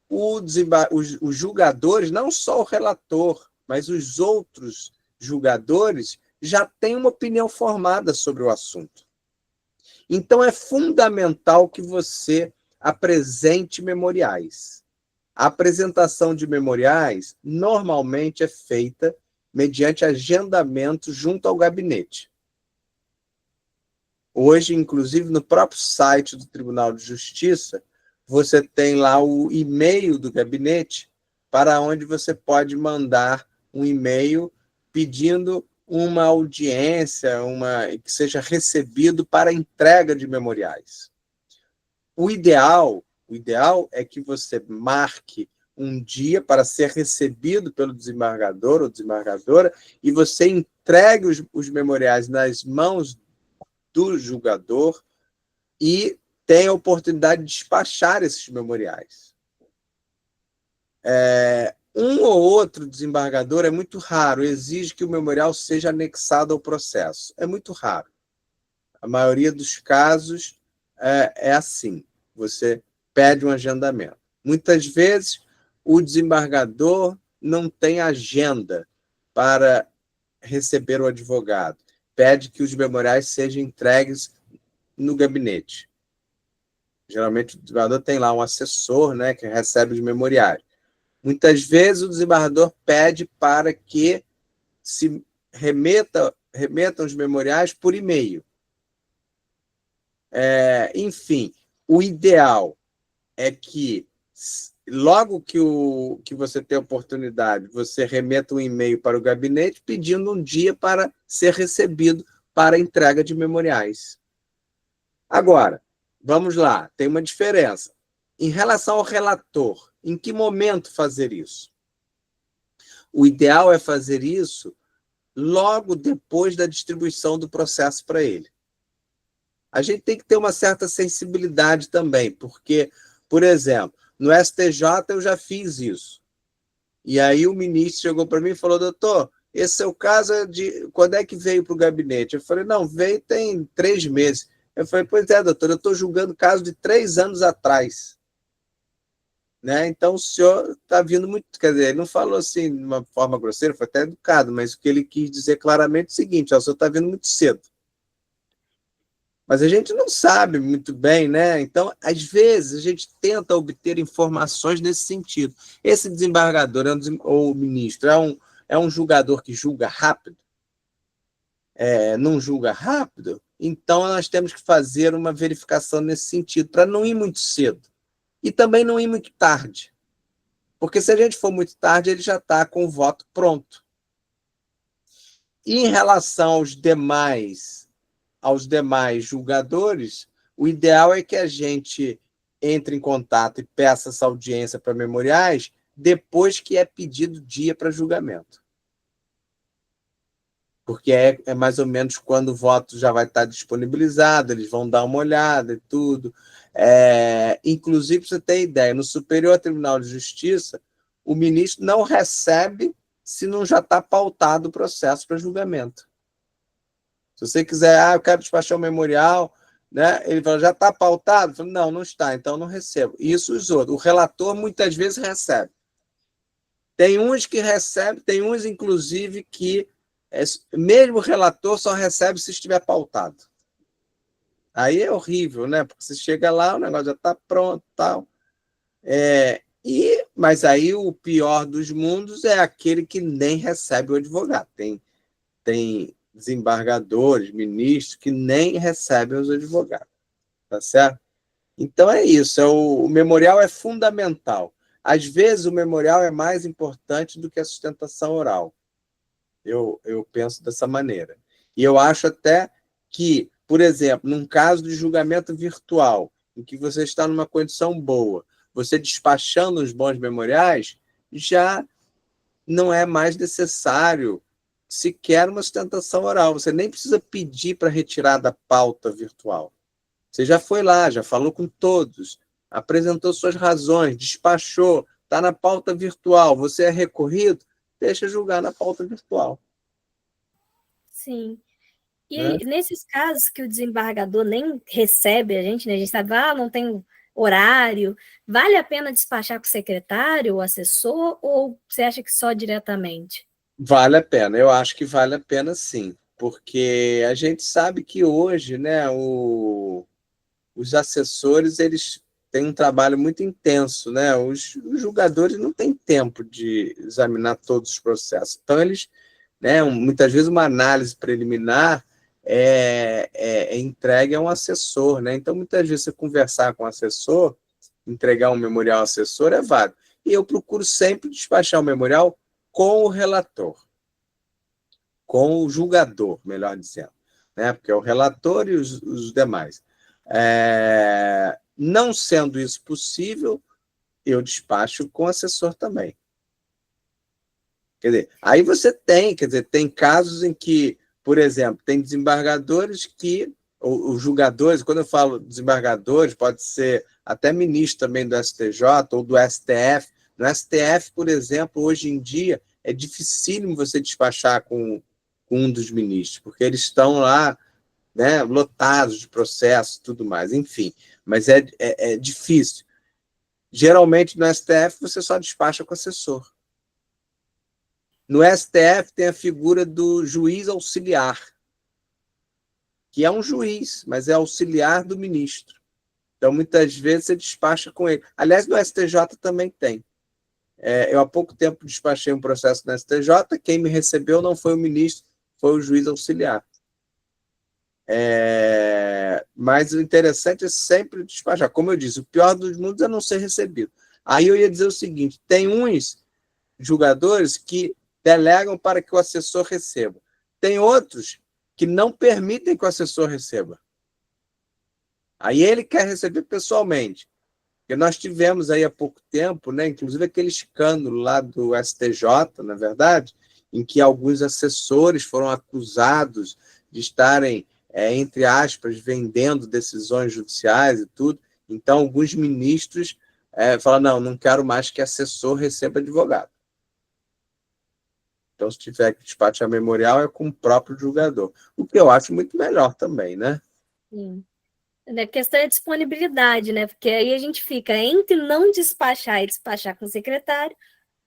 os julgadores, não só o relator, mas os outros julgadores, já têm uma opinião formada sobre o assunto. Então, é fundamental que você apresente memoriais. A apresentação de memoriais normalmente é feita mediante agendamento junto ao gabinete. Hoje, inclusive, no próprio site do Tribunal de Justiça, você tem lá o e-mail do gabinete, para onde você pode mandar um e-mail pedindo uma audiência, que seja recebido para entrega de memoriais. O ideal é que você marque um dia para ser recebido pelo desembargador ou desembargadora e você entregue os memoriais nas mãos do julgador e tem a oportunidade de despachar esses memoriais. Um ou outro desembargador, é muito raro, exige que o memorial seja anexado ao processo. É muito raro. A maioria dos casos é assim. Você pede um agendamento. Muitas vezes, o desembargador não tem agenda para receber o advogado. Pede que os memoriais sejam entregues no gabinete. Geralmente, o desembargador tem lá um assessor, né, que recebe os memoriais. Muitas vezes, o desembargador pede para que se remetam os memoriais por e-mail. Enfim, o ideal é que, logo que você tem a oportunidade, você remeta um e-mail para o gabinete pedindo um dia para ser recebido para a entrega de memoriais. Agora, vamos lá, tem uma diferença. Em relação ao relator, em que momento fazer isso? O ideal é fazer isso logo depois da distribuição do processo para ele. A gente tem que ter uma certa sensibilidade também, porque, por exemplo, no STJ eu já fiz isso. E aí o ministro chegou para mim e falou, doutor, esse seu caso é de... Quando é que veio para o gabinete? Eu falei, não, veio tem 3 meses. Eu falei, pois é, doutor, eu estou julgando caso de 3 anos atrás. Né? Então o senhor está vindo muito... Quer dizer, ele não falou assim de uma forma grosseira, foi até educado, mas o que ele quis dizer claramente é o seguinte, ó, o senhor está vindo muito cedo. Mas a gente não sabe muito bem, né? Então, às vezes, a gente tenta obter informações nesse sentido. Esse desembargador ou ministro é um julgador que julga rápido? Não julga rápido? Então, nós temos que fazer uma verificação nesse sentido, para não ir muito cedo. E também não ir muito tarde. Porque se a gente for muito tarde, ele já está com o voto pronto. E em relação aos demais julgadores, o ideal é que a gente entre em contato e peça essa audiência para memoriais depois que é pedido dia para julgamento. Porque é mais ou menos quando o voto já vai estar disponibilizado, eles vão dar uma olhada e tudo. Inclusive, para você ter ideia, no Superior Tribunal de Justiça, o ministro não recebe se não já está pautado o processo para julgamento. Se você quiser, eu quero despachar o memorial, né? Ele fala, já está pautado? Eu falo, não, não está, então não recebo. Isso os outros. O relator muitas vezes recebe. Tem uns que recebem, tem uns, inclusive, que mesmo o relator só recebe se estiver pautado. Aí é horrível, né? Porque você chega lá, o negócio já está pronto e tal. Mas aí o pior dos mundos é aquele que nem recebe o advogado. Tem desembargadores, ministros, que nem recebem os advogados, tá certo? Então é isso, o memorial é fundamental. Às vezes o memorial é mais importante do que a sustentação oral. Eu penso dessa maneira. E eu acho até que, por exemplo, num caso de julgamento virtual, em que você está numa condição boa, você despachando os bons memoriais, já não é mais necessário sequer uma sustentação oral. Você nem precisa pedir para retirar da pauta virtual. Você já foi lá, já falou com todos, apresentou suas razões, despachou, está na pauta virtual, você é recorrido, deixa julgar na pauta virtual. Sim. E nesses casos que o desembargador nem recebe a gente, né? A gente sabe, não tem horário, vale a pena despachar com o secretário, o assessor, ou você acha que só diretamente? Vale a pena, eu acho que vale a pena sim, porque a gente sabe que hoje, né, os assessores, eles têm um trabalho muito intenso, né? Os julgadores não têm tempo de examinar todos os processos, então eles, né, muitas vezes uma análise preliminar é entregue a um assessor, né? Então muitas vezes você conversar com o assessor, entregar um memorial ao assessor é válido. E eu procuro sempre despachar o memorial com o relator, com o julgador, melhor dizendo, né? Porque é o relator e os demais. Não sendo isso possível, eu despacho com o assessor também. Quer dizer, aí você tem casos em que, por exemplo, tem desembargadores que, os julgadores, quando eu falo desembargadores, pode ser até ministro também do STJ ou do STF. No STF, por exemplo, hoje em dia, é dificílimo você despachar com um dos ministros, porque eles estão lá, né, lotados de processos e tudo mais, enfim. Mas é difícil. Geralmente, no STF, você só despacha com assessor. No STF, tem a figura do juiz auxiliar, que é um juiz, mas é auxiliar do ministro. Então, muitas vezes, você despacha com ele. Aliás, no STJ também tem. Eu, há pouco tempo, despachei um processo no STJ, quem me recebeu não foi o ministro, foi o juiz auxiliar. Mas o interessante é sempre despachar. Como eu disse, o pior dos mundos é não ser recebido. Aí eu ia dizer o seguinte, tem uns julgadores que delegam para que o assessor receba. Tem outros que não permitem que o assessor receba. Aí ele quer receber pessoalmente. Porque nós tivemos aí há pouco tempo, né, inclusive aquele escândalo lá do STJ, na verdade, em que alguns assessores foram acusados de estarem, entre aspas, vendendo decisões judiciais e tudo. Então, alguns ministros falaram, não quero mais que assessor receba advogado. Então, se tiver que despachar memorial, é com o próprio julgador. O que eu acho muito melhor também, né? Sim. A questão é disponibilidade, né? Porque aí a gente fica entre não despachar e despachar com o secretário,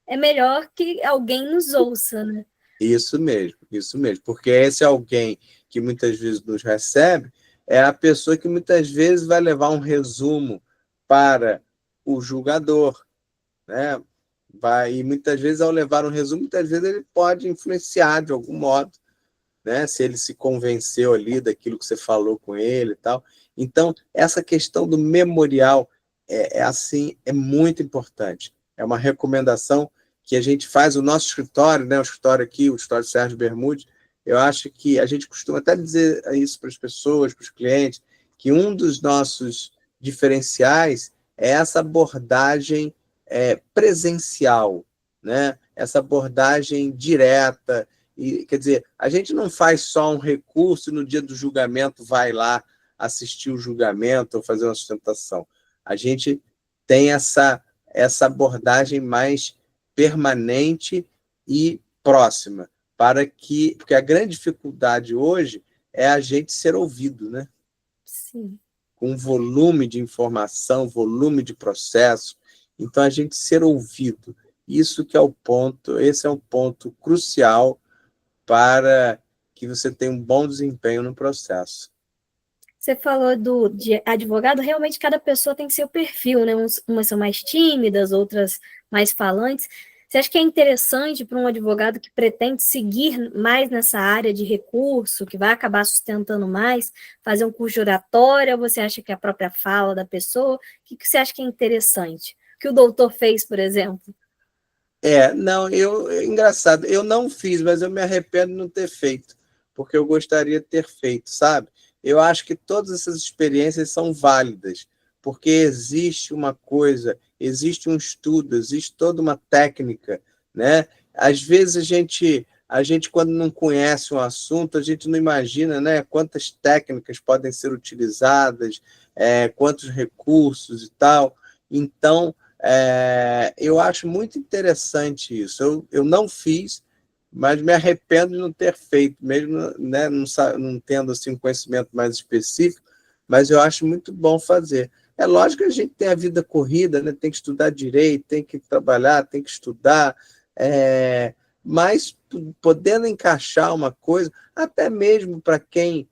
é melhor que alguém nos ouça, né? Isso mesmo, porque esse alguém que muitas vezes nos recebe é a pessoa que muitas vezes vai levar um resumo para o julgador, né? E muitas vezes, ao levar um resumo, muitas vezes ele pode influenciar de algum modo, né? Se ele se convenceu ali daquilo que você falou com ele e tal. Então, essa questão do memorial assim, é muito importante. É uma recomendação que a gente faz, o nosso escritório, né? O escritório aqui, o escritório Sérgio Bermudes, eu acho que a gente costuma até dizer isso para as pessoas, para os clientes, que um dos nossos diferenciais é essa abordagem presencial, né? Essa abordagem direta. E, quer dizer, a gente não faz só um recurso e no dia do julgamento vai lá assistir o julgamento ou fazer uma sustentação. A gente tem essa abordagem mais permanente e próxima, porque a grande dificuldade hoje é a gente ser ouvido, né? Sim. Com volume de informação, volume de processo, então a gente ser ouvido. Isso que é o ponto, esse é um ponto crucial para que você tenha um bom desempenho no processo. Você falou de advogado, realmente cada pessoa tem seu perfil, né? Umas são mais tímidas, outras mais falantes. Você acha que é interessante para um advogado que pretende seguir mais nessa área de recurso, que vai acabar sustentando mais, fazer um curso de oratória, ou você acha que é a própria fala da pessoa? O que você acha que é interessante? O que o doutor fez, por exemplo? Não, engraçado, eu não fiz, mas eu me arrependo de não ter feito, porque eu gostaria de ter feito, sabe? Eu acho que todas essas experiências são válidas, porque existe uma coisa, existe um estudo, existe toda uma técnica, né? Às vezes a gente quando não conhece um assunto, a gente não imagina, né, quantas técnicas podem ser utilizadas, quantos recursos e tal. Então, eu acho muito interessante isso. Eu não fiz, mas me arrependo de não ter feito, mesmo, né, não tendo assim, um conhecimento mais específico, mas eu acho muito bom fazer. É lógico que a gente tem a vida corrida, né, tem que estudar direito, tem que trabalhar, tem que estudar, mas podendo encaixar uma coisa, até mesmo para quem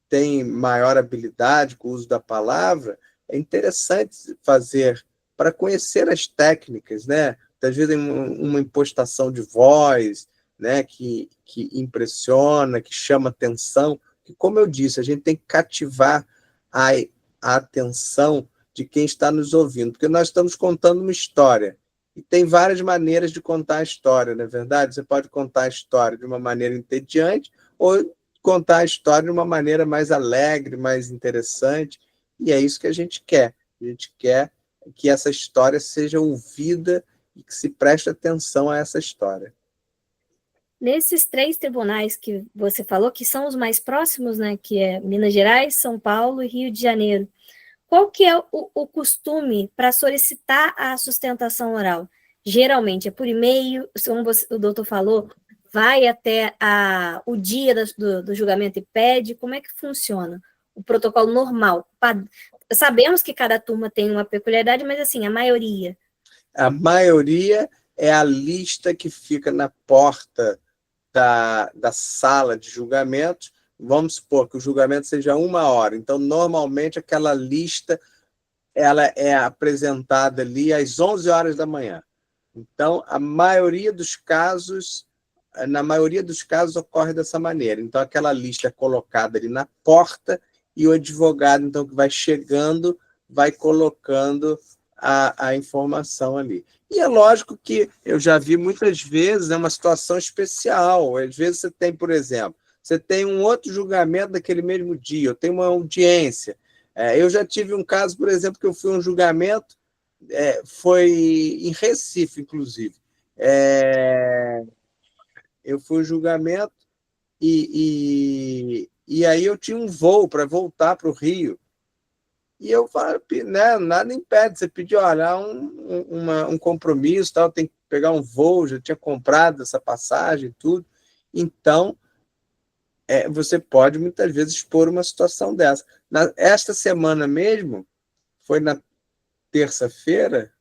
tem maior habilidade com o uso da palavra, é interessante fazer para conhecer as técnicas, né? Às vezes uma impostação de voz, né? Que impressiona, que chama atenção. E como eu disse, a gente tem que cativar a atenção de quem está nos ouvindo, porque nós estamos contando uma história. E tem várias maneiras de contar a história, não é verdade? Você pode contar a história de uma maneira entediante ou contar a história de uma maneira mais alegre, mais interessante. E é isso que a gente quer. A gente quer que essa história seja ouvida e que se preste atenção a essa história. Nesses 3 tribunais que você falou, que são os mais próximos, né, que é Minas Gerais, São Paulo e Rio de Janeiro, qual que é o costume para solicitar a sustentação oral? Geralmente é por e-mail, como o doutor falou, vai até o dia do julgamento e pede, como é que funciona? O protocolo normal, Sabemos que cada turma tem uma peculiaridade, mas assim, a maioria. A maioria é a lista que fica na porta da sala de julgamento. Vamos supor que o julgamento seja 1 hora. Então, normalmente, aquela lista ela é apresentada ali às 11 horas da manhã. Então, na maioria dos casos, ocorre dessa maneira. Então, aquela lista é colocada ali na porta e o advogado, então, que vai chegando, vai colocando a informação ali. E é lógico que eu já vi muitas vezes uma situação especial. Às vezes você tem, por exemplo, você tem um outro julgamento daquele mesmo dia, eu tenho uma audiência. Eu já tive um caso, por exemplo, que eu fui a um julgamento, foi em Recife, inclusive. Eu fui ao julgamento e aí eu tinha um voo para voltar para o Rio. E eu falei, né, nada impede, você pedir, olha, um compromisso, tal, tem que pegar um voo, já tinha comprado essa passagem e tudo. Então, você pode muitas vezes expor uma situação dessa. Esta semana mesmo, foi na terça-feira,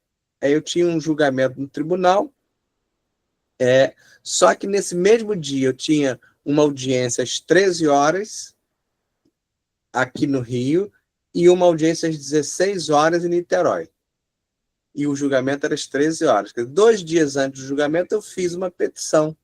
eu tinha um julgamento no tribunal, só que nesse mesmo dia eu tinha uma audiência às 13 horas, aqui no Rio, e uma audiência às 16 horas em Niterói. E o julgamento era às 13 horas. 2 dias antes do julgamento, eu fiz uma petição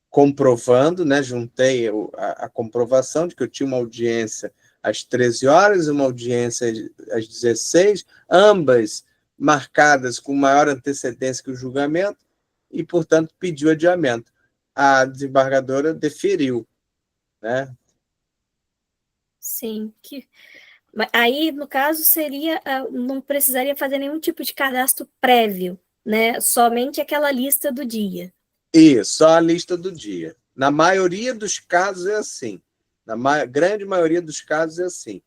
comprovando, né, juntei a comprovação de que eu tinha uma audiência às 13 horas, uma audiência às 16, ambas marcadas com maior antecedência que o julgamento, e, portanto, pediu adiamento. A desembargadora deferiu, né? Sim. Aí, no caso, não precisaria fazer nenhum tipo de cadastro prévio, né? Somente aquela lista do dia. Isso, só a lista do dia. Na maioria dos casos é assim. Grande maioria dos casos é assim.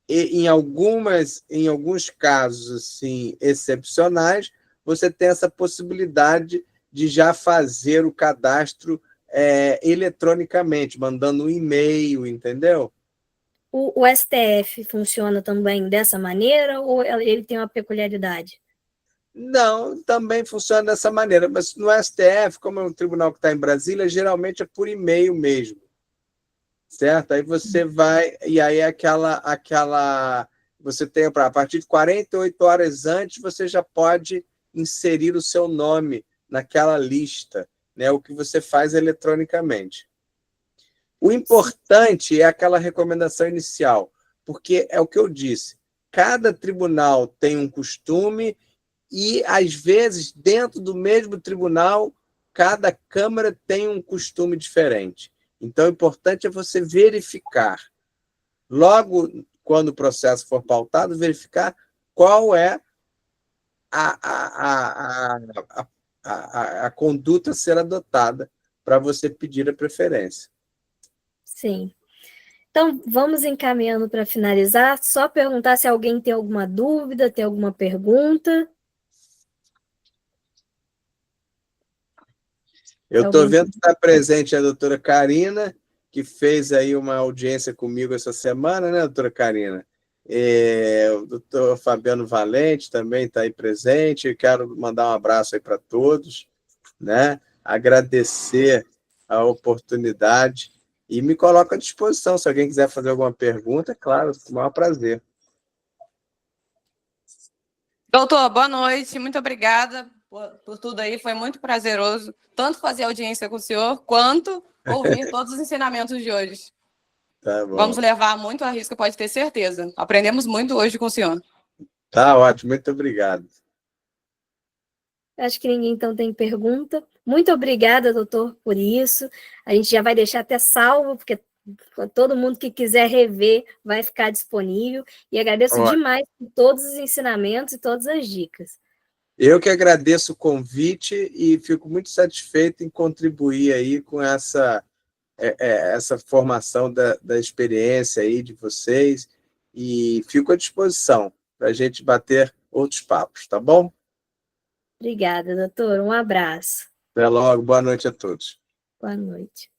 E em alguns casos assim, excepcionais, você tem essa possibilidade de já fazer o cadastro eletronicamente, mandando um e-mail, entendeu? O STF funciona também dessa maneira ou ele tem uma peculiaridade? Não, também funciona dessa maneira, mas no STF, como é um tribunal que está em Brasília, geralmente é por e-mail mesmo, certo? Aí você vai, e aí você tem, a partir de 48 horas antes, você já pode inserir o seu nome naquela lista, né? O que você faz eletronicamente. O importante é aquela recomendação inicial, porque é o que eu disse, cada tribunal tem um costume e, às vezes, dentro do mesmo tribunal, cada Câmara tem um costume diferente. Então, o importante é você verificar, logo quando o processo for pautado, verificar qual é a conduta a ser adotada para você pedir a preferência. Sim. Então, vamos encaminhando para finalizar. Só perguntar se alguém tem alguma dúvida, tem alguma pergunta. Eu estou vendo que está presente a doutora Karina, que fez aí uma audiência comigo essa semana, né, doutora Karina? O doutor Fabiano Valente também está aí presente. Eu quero mandar um abraço aí para todos, né? Agradecer a oportunidade e me coloco à disposição. Se alguém quiser fazer alguma pergunta, claro, com o maior prazer. Doutor, boa noite. Muito obrigada por tudo aí. Foi muito prazeroso tanto fazer audiência com o senhor, quanto ouvir todos os ensinamentos de hoje. Tá bom. Vamos levar muito a risco, pode ter certeza. Aprendemos muito hoje com o senhor. Tá ótimo, muito obrigado. Acho que ninguém, então, tem pergunta. Muito obrigada, doutor, por isso. A gente já vai deixar até salvo, porque todo mundo que quiser rever vai ficar disponível. E agradeço demais por todos os ensinamentos e todas as dicas. Eu que agradeço o convite e fico muito satisfeito em contribuir aí com essa formação da experiência aí de vocês, e fico à disposição para a gente bater outros papos, tá bom? Obrigada, doutor. Um abraço. Até logo, boa noite a todos. Boa noite.